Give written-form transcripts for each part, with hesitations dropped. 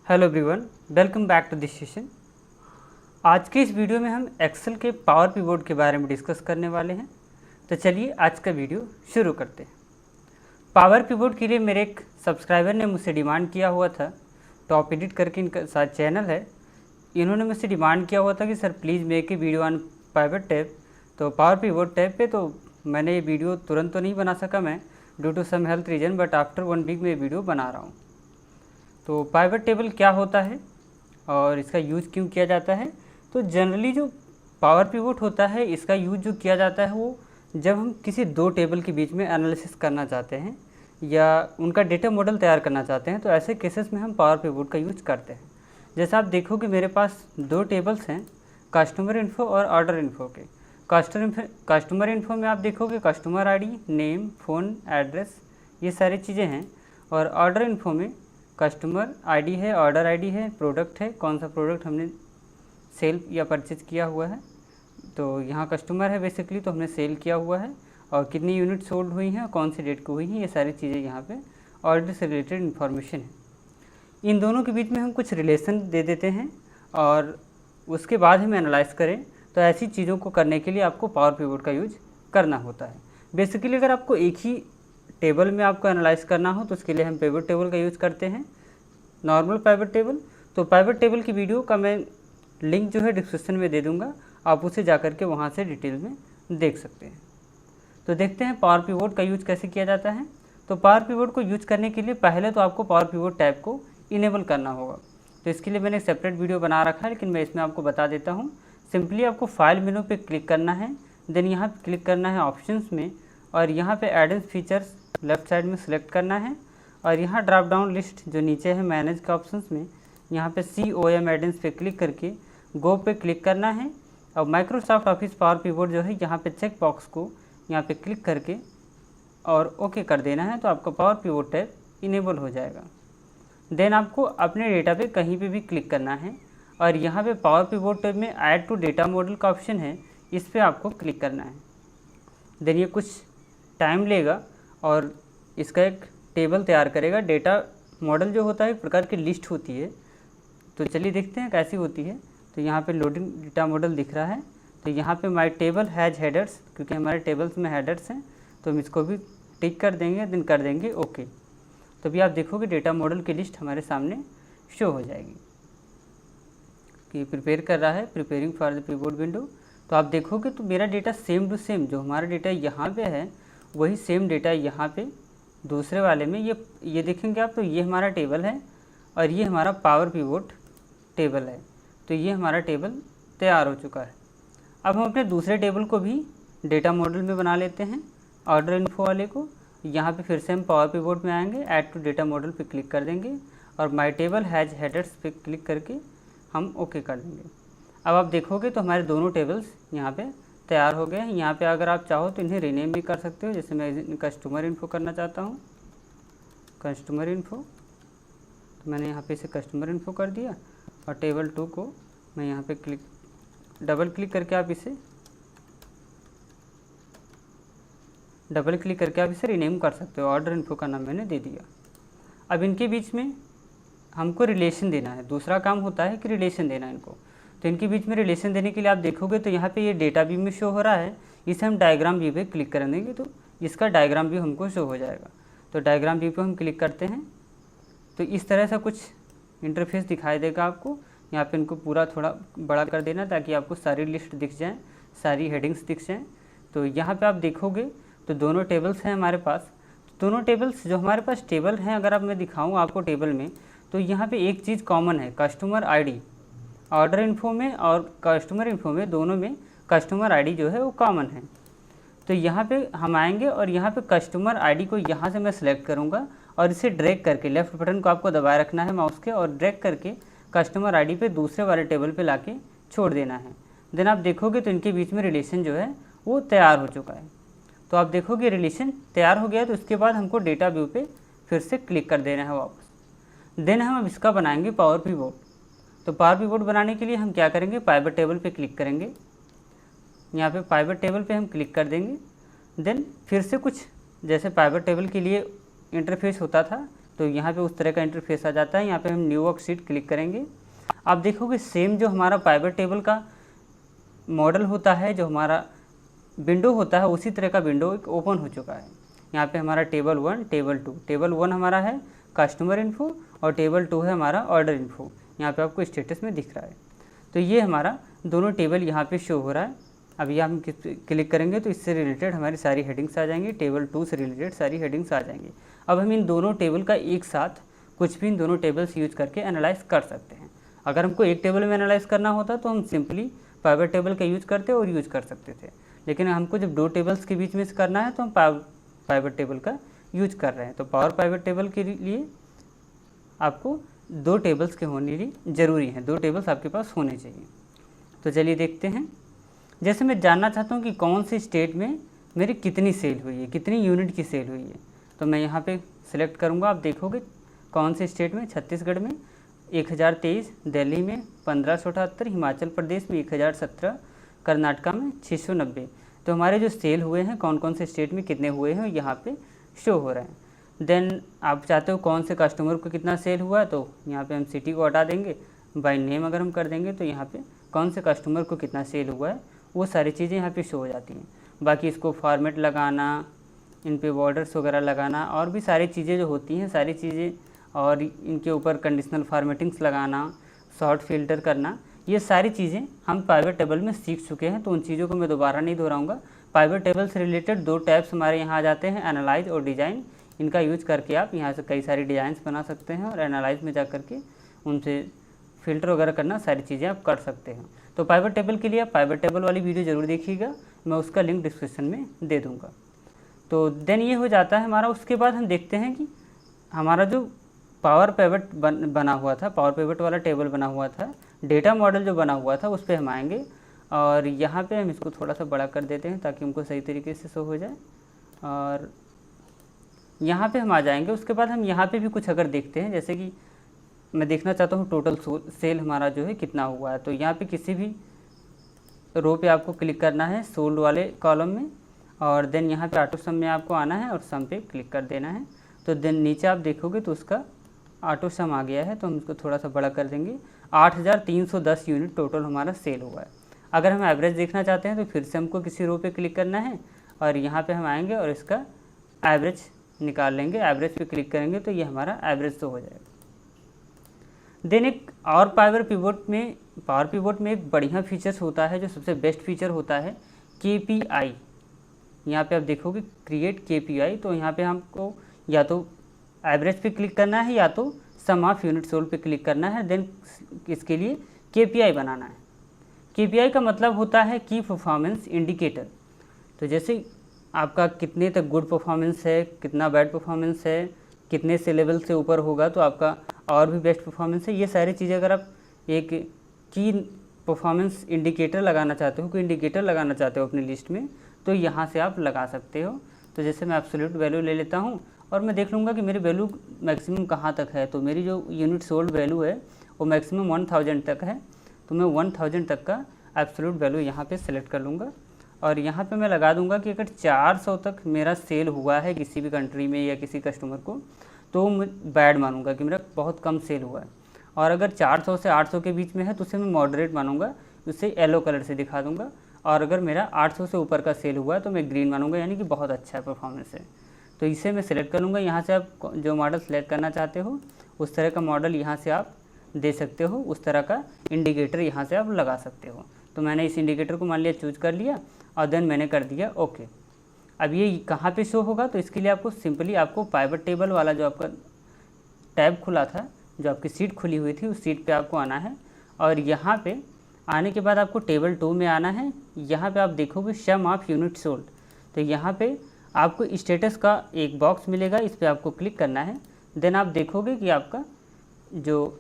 Hello everyone, welcome back to this session. आज के इस वीडियो में हम एक्सेल के पावर पिवोट के बारे में डिस्कस करने वाले हैं। तो चलिए आज का वीडियो शुरू करते हैं। पावर पिवोट के लिए मेरे एक सब्सक्राइबर ने मुझसे डिमांड किया हुआ था, टॉप एडिट करके इनका साथ चैनल है। इन्होंने मुझसे डिमांड किया हुआ था कि sir please make a video on power tab, तो पावर पिवोट टैब पे। तो मैंने ये वीडियो तुरंत तो नहीं बना सका मैं, due to some health reason, but after 1 week में वीडियो बना रहा हूँ। तो पाइवट टेबल क्या होता है और इसका यूज़ क्यों किया जाता है। तो जनरली जो पावर पिवोट होता है, इसका यूज़ जो किया जाता है वो जब हम किसी दो टेबल के बीच में एनालिसिस करना चाहते हैं या उनका डेटा मॉडल तैयार करना चाहते हैं, तो ऐसे केसेस में हम पावर पिवोट का यूज़ करते हैं। जैसे आप देखोगे मेरे पास दो टेबल्स हैं, कस्टमर इन्फो और ऑर्डर इन्फो के। कस्टमर इन्फो में आप देखोगे customer ID, name, phone, address, ये सारी चीज़ें हैं। और ऑर्डर इन्फो में कस्टमर आईडी है, ऑर्डर आईडी है, प्रोडक्ट है, कौन सा प्रोडक्ट हमने सेल या परचेज किया हुआ है। तो यहाँ कस्टमर है बेसिकली, तो हमने सेल किया हुआ है, और कितनी यूनिट सोल्ड हुई हैं, कौन सी डेट को हुई हैं, ये सारी चीज़ें यहाँ पे ऑर्डर से रिलेटेड इन्फॉर्मेशन है। इन दोनों के बीच में हम कुछ रिलेशन दे देते हैं और उसके बाद हम एनालाइज करें। तो ऐसी चीज़ों को करने के लिए आपको पावर पिवोट का यूज करना होता है। बेसिकली अगर आपको एक ही टेबल में आपको एनालाइज करना हो तो उसके लिए हम पिवोट टेबल का यूज़ करते हैं, नॉर्मल पिवोट टेबल। तो पिवोट टेबल की वीडियो का मैं लिंक जो है डिस्क्रिप्शन में दे दूंगा, आप उसे जाकर के वहाँ से डिटेल में देख सकते हैं। तो देखते हैं पावर पिवोट का यूज कैसे किया जाता है। तो पावर पिवोट को यूज करने के लिए पहले तो आपको पावर पिवोट टैब को इनेबल करना होगा। तो इसके लिए मैंने एक सेपरेट वीडियो बना रखा है, लेकिन मैं इसमें आपको बता देता हूँ। सिंपली आपको फाइल मेनू पे क्लिक करना है, देन यहाँ पे क्लिक करना है ऑप्शंस में, और यहाँ पे एडेंस फीचर्स लेफ्ट साइड में सिलेक्ट करना है, और यहाँ ड्रॉप डाउन लिस्ट जो नीचे है मैनेज के ऑप्शंस में, यहाँ पे COM एडेंस पे क्लिक करके गो पे क्लिक करना है। और माइक्रोसॉफ्ट ऑफिस पावर पिवोट जो है यहाँ पे चेक बॉक्स को यहाँ पे क्लिक करके और ओके कर देना है, तो आपका पावर पिवोट टैब इनेबल हो जाएगा। देन आपको अपने डेटा पे कहीं पे भी क्लिक करना है, और यहाँ पे पावर पिवोट टैब में ऐड टू डेटा मॉडल का ऑप्शन है, इस पर आपको क्लिक करना है। देन ये कुछ टाइम लेगा और इसका एक टेबल तैयार करेगा। डेटा मॉडल जो होता है एक प्रकार की लिस्ट होती है, तो चलिए देखते हैं कैसी होती है। तो यहाँ पे लोडिंग डेटा मॉडल दिख रहा है, तो यहाँ पे माय टेबल हैज़ हेडर्स, क्योंकि हमारे टेबल्स में हेडर्स हैं, तो हम इसको भी टिक कर देंगे, देन कर देंगे ओके। तो अभी आप देखोगे डेटा मॉडल की लिस्ट हमारे सामने शो हो जाएगी कि प्रिपेयर कर रहा है, preparing for the pivot window. तो आप देखोगे तो मेरा डेटा सेम टू सेम, जो हमारा डेटा यहाँ पे है वही सेम डेटा यहाँ पे दूसरे वाले में ये देखेंगे आप। तो ये हमारा टेबल है और ये हमारा पावर पिवोट टेबल है। तो ये हमारा टेबल तैयार हो चुका है। अब हम अपने दूसरे टेबल को भी डेटा मॉडल में बना लेते हैं, ऑर्डर इन्फो वाले को। यहाँ पे फिर से हम पावर पिवोट में आएंगे, ऐड टू डेटा मॉडल पे क्लिक कर देंगे, और माय टेबल हैज़ हेडर्स पे क्लिक करके हम ओके कर देंगे। अब आप देखोगे तो हमारे दोनों टेबल्स यहाँ पे तैयार हो गए हैं। यहाँ पे अगर आप चाहो तो इन्हें रीनेम भी कर सकते हो, जैसे मैं कस्टमर इन्फो करना चाहता हूँ, कस्टमर इन्फो। तो मैंने यहाँ पे इसे कस्टमर इन्फो कर दिया, और टेबल 2 को मैं यहाँ पे डबल क्लिक करके आप इसे रीनेम कर सकते हो। ऑर्डर इन्फो का नाम मैंने दे दिया। अब इनके बीच में हमको रिलेशन देना है, दूसरा काम होता है कि रिलेशन देना है इनको। तो इनके बीच में रिलेशन देने के लिए आप देखोगे तो यहाँ पे ये डेटा व्यू में शो हो रहा है, इसे हम डायग्राम व्यू पे क्लिक कर देंगे तो इसका डायग्राम व्यू हमको शो हो जाएगा। तो डायग्राम व्यू पे हम क्लिक करते हैं तो इस तरह से कुछ इंटरफेस दिखाई देगा आपको। यहाँ पे इनको पूरा थोड़ा बड़ा कर देना ताकि आपको सारी लिस्ट दिख जाए, सारी हेडिंग्स दिख जाएँ। तो यहाँ पर आप देखोगे तो दोनों टेबल्स हैं हमारे पास। दोनों टेबल्स जो हमारे पास टेबल हैं, अगर अब मैं दिखाऊँ आपको टेबल में, तो यहाँ पे एक चीज़ कॉमन है, कस्टमर आईडी। ऑर्डर इन्फो में और कस्टमर इन्फो में दोनों में कस्टमर आईडी जो है वो कॉमन है। तो यहाँ पे हम आएंगे और यहाँ पे कस्टमर आईडी को यहाँ से मैं सिलेक्ट करूँगा, और इसे ड्रैग करके लेफ़्ट बटन को आपको दबाए रखना है माउस के, और ड्रैग करके कस्टमर आईडी पे दूसरे वाले टेबल पे लाके छोड़ देना है। देन आप देखोगे तो इनके बीच में रिलेशन जो है वो तैयार हो चुका है। तो आप देखोगे रिलेशन तैयार हो गया। तो उसके बाद हमको डेटा व्यू पे फिर से क्लिक कर देना है वापस। देन हम अब इसका बनाएंगे पावर पिवोट। तो पावर पिवोट बनाने के लिए हम क्या करेंगे, पाइवट टेबल पे क्लिक करेंगे। यहाँ पे पाइवट टेबल पे हम क्लिक कर देंगे। देन फिर से कुछ जैसे पाइवट टेबल के लिए इंटरफेस होता था, तो यहाँ पे उस तरह का इंटरफेस आ जाता है। यहाँ पे हम न्यू वर्कशीट क्लिक करेंगे, आप देखोगे सेम जो हमारा पाइवट टेबल का मॉडल होता है, जो हमारा विंडो होता है, उसी तरह का विंडो एक ओपन हो चुका है। यहाँ पे हमारा टेबल 1, टेबल 2, टेबल 1 हमारा है कस्टमर इन्फो और टेबल 2 है हमारा ऑर्डर इन्फो। यहाँ पे आपको स्टेटस में दिख रहा है। तो ये हमारा दोनों टेबल यहाँ पे शो हो रहा है। अभी हम क्लिक करेंगे तो इससे रिलेटेड हमारी सारी हेडिंग्स आ जाएंगी, टेबल 2 से रिलेटेड सारी हेडिंग्स आ जाएंगी। अब हम इन दोनों टेबल का एक साथ कुछ भी इन दोनों टेबल्स यूज करके एनालाइज कर सकते हैं। अगर हमको एक टेबल में एनालाइज करना होता तो हम सिंपली पाइवट टेबल का यूज करते और यूज कर सकते थे, लेकिन हमको जब दो टेबल्स के बीच में से करना है तो हम पाइवट टेबल का यूज कर रहे हैं। तो पावर पाइवट टेबल के लिए आपको दो टेबल्स के होने ज़रूरी हैं, दो टेबल्स आपके पास होने चाहिए। तो चलिए देखते हैं। जैसे मैं जानना चाहता हूँ कि कौन सी स्टेट में मेरी कितनी सेल हुई है, कितनी यूनिट की सेल हुई है, तो मैं यहाँ पे सिलेक्ट करूँगा। आप देखोगे कौन सी स्टेट में, छत्तीसगढ़ में 1023, दिल्ली में 1578, हिमाचल प्रदेश में 1017, कर्नाटका में 690। तो हमारे जो सेल हुए हैं कौन कौन से स्टेट में कितने हुए हैं यहाँ पे शो हो रहे हैं। देन आप चाहते हो कौन से कस्टमर को कितना सेल हुआ है, तो यहाँ पे हम सिटी को हटा देंगे, बाय नेम अगर हम कर देंगे तो यहाँ पे कौन से कस्टमर को कितना सेल हुआ है वो सारी चीज़ें यहाँ पे शो हो जाती हैं। बाकी इसको फॉर्मेट लगाना, इन पे बॉर्डर्स वगैरह लगाना और भी सारी चीज़ें जो होती हैं सारी चीज़ें, और इनके ऊपर कंडीशनल फॉर्मेटिंग्स लगाना, शॉर्ट फिल्टर करना, ये सारी चीज़ें हम पाइवट टेबल में सीख चुके हैं। तो उन चीज़ों को मैं दोबारा नहीं दोहराऊंगा। पाइवट टेबल से रिलेटेड दो टैब्स हमारे यहाँ आ जाते हैं, एनालाइज और डिज़ाइन। इनका यूज करके आप यहाँ से कई सारी डिज़ाइंस बना सकते हैं और एनालाइज में जा करके उनसे फ़िल्टर वगैरह करना, सारी चीज़ें आप कर सकते हैं। तो पाइवट टेबल के लिए आप पाइवट टेबल वाली वीडियो ज़रूर देखिएगा, मैं उसका लिंक डिस्क्रिप्शन में दे दूँगा। तो देन ये हो जाता है हमारा। उसके बाद हम देखते हैं कि हमारा जो पावर पिवट बना हुआ था, पावर पिवट वाला टेबल बना हुआ था, डेटा मॉडल जो बना हुआ था, उस पर हम आएंगे और यहाँ पे हम इसको थोड़ा सा बड़ा कर देते हैं ताकि हमको सही तरीके से शो हो जाए। और यहाँ पे हम आ जाएंगे। उसके बाद हम यहाँ पे भी कुछ अगर देखते हैं, जैसे कि मैं देखना चाहता हूँ टोटल सेल हमारा जो है कितना हुआ है, तो यहाँ पे किसी भी रो पे आपको क्लिक करना है सोल्ड वाले कॉलम में, और देन यहाँ पे ऑटो सम में आपको आना है और सम पे क्लिक कर देना है। तो देन नीचे आप देखोगे तो उसका ऑटो सम आ गया है, तो हम इसको थोड़ा सा बड़ा कर देंगे। 8310 यूनिट टोटल हमारा सेल हुआ है। अगर हम एवरेज देखना चाहते हैं तो फिर से हमको किसी रो पे क्लिक करना है और यहाँ पे हम आएंगे और इसका एवरेज निकाल लेंगे। एवरेज पे क्लिक करेंगे तो ये हमारा एवरेज तो हो जाएगा। देन एक और पावर पिवोट में एक बढ़िया फीचर्स होता है, जो सबसे बेस्ट फीचर होता है KPI। यहाँ पे आप देखोगे क्रिएट KPI, तो यहाँ पे हमको या तो एवरेज पे क्लिक करना है या तो सम ऑफ यूनिट सोल्ड पे क्लिक करना है। देन इसके लिए KPI बनाना है। KPI का मतलब होता है की परफॉर्मेंस इंडिकेटर। तो जैसे आपका कितने तक गुड परफॉर्मेंस है, कितना बैड परफॉर्मेंस है, कितने से लेवल से ऊपर होगा तो आपका और भी बेस्ट परफॉर्मेंस है, ये सारी चीज़ें अगर आप एक की परफॉर्मेंस इंडिकेटर लगाना चाहते हो, कोई इंडिकेटर लगाना चाहते हो अपनी लिस्ट में, तो यहाँ से आप लगा सकते हो। तो जैसे मैं एब्सोल्यूट वैल्यू ले लेता हूँ और मैं देख लूँगा कि मेरी वैल्यू मैक्सिमम कहाँ तक है। तो मेरी जो यूनिट सोल्ड वैल्यू है वो मैक्सिमम 1000 तक है, तो मैं 1000 तक का एब्सोल्यूट वैल्यू यहाँ पे सेलेक्ट कर लूँगा और यहाँ पे मैं लगा दूँगा कि अगर 400 तक मेरा सेल हुआ है किसी भी कंट्री में या किसी कस्टमर को, तो मैं बैड मानूंगा कि मेरा बहुत कम सेल हुआ है। और अगर 400 से 800 के बीच में है तो उसे मैं मॉडरेट मानूंगा, उसे येलो कलर से दिखा दूंगा। और अगर मेरा 800 से ऊपर का सेल हुआ है तो मैं ग्रीन मानूंगा, यानी कि बहुत अच्छा है परफॉर्मेंस है। तो इसे मैं सिलेक्ट कर लूँगा। यहाँ से आप जो मॉडल सेलेक्ट करना चाहते हो उस तरह का मॉडल यहाँ से आप दे सकते हो, उस तरह का इंडिकेटर यहाँ से आप लगा सकते हो। तो मैंने इस इंडिकेटर को मान लिया चूज कर लिया और देन मैंने कर दिया ओके। अब ये कहाँ पे शो होगा, तो इसके लिए आपको सिंपली आपको पाइवट टेबल वाला जो आपका टैब खुला था, जो आपकी सीट खुली हुई थी, उस सीट पे आपको आना है और यहाँ पे आने के बाद आपको टेबल 2 में आना है। यहाँ पे आप देखोगे सम ऑफ यूनिट सोल्ड, तो यहाँ पे आपको स्टेटस का एक बॉक्स मिलेगा, इस पर आपको क्लिक करना है। देन आप देखोगे कि आपका जो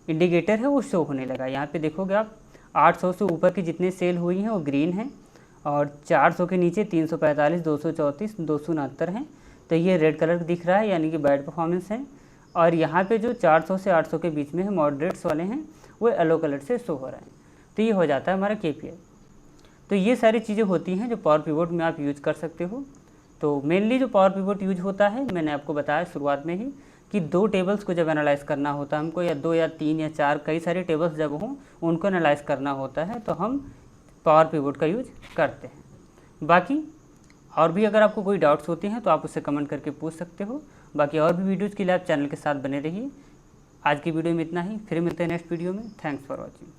इंडिकेटर है वो शो होने लगा। यहाँ पे देखोगे आप 800 से ऊपर की जितने सेल हुई हैं वो ग्रीन हैं और 400 के नीचे 345, 234, 269 हैं, तो ये रेड कलर दिख रहा है, यानी कि बैड परफॉर्मेंस है। और यहाँ पे जो 400 से 800 के बीच में है मॉडरेट्स वाले हैं, वो येलो कलर से शो हो रहा है। तो ये हो जाता है हमारा KPI। तो ये सारी चीज़ें होती हैं जो पावर पिवोट में आप यूज कर सकते हो। तो मेनली जो पावर पिवोट यूज होता है मैंने आपको बताया शुरुआत में ही, कि 2 टेबल्स को जब एनालाइज़ करना होता है हमको, या 2 या 3 या 4 कई सारे टेबल्स जब हों उनको एनालाइज़ करना होता है, तो हम पावर पिवोट का यूज करते हैं। बाकी और भी अगर आपको कोई डाउट्स होते हैं तो आप उससे कमेंट करके पूछ सकते हो। बाकी और भी वीडियोज़ के लिए आप चैनल के साथ बने रहिए। आज की वीडियो में इतना ही, फिर मिलते हैं नेक्स्ट वीडियो में। Thanks for watching.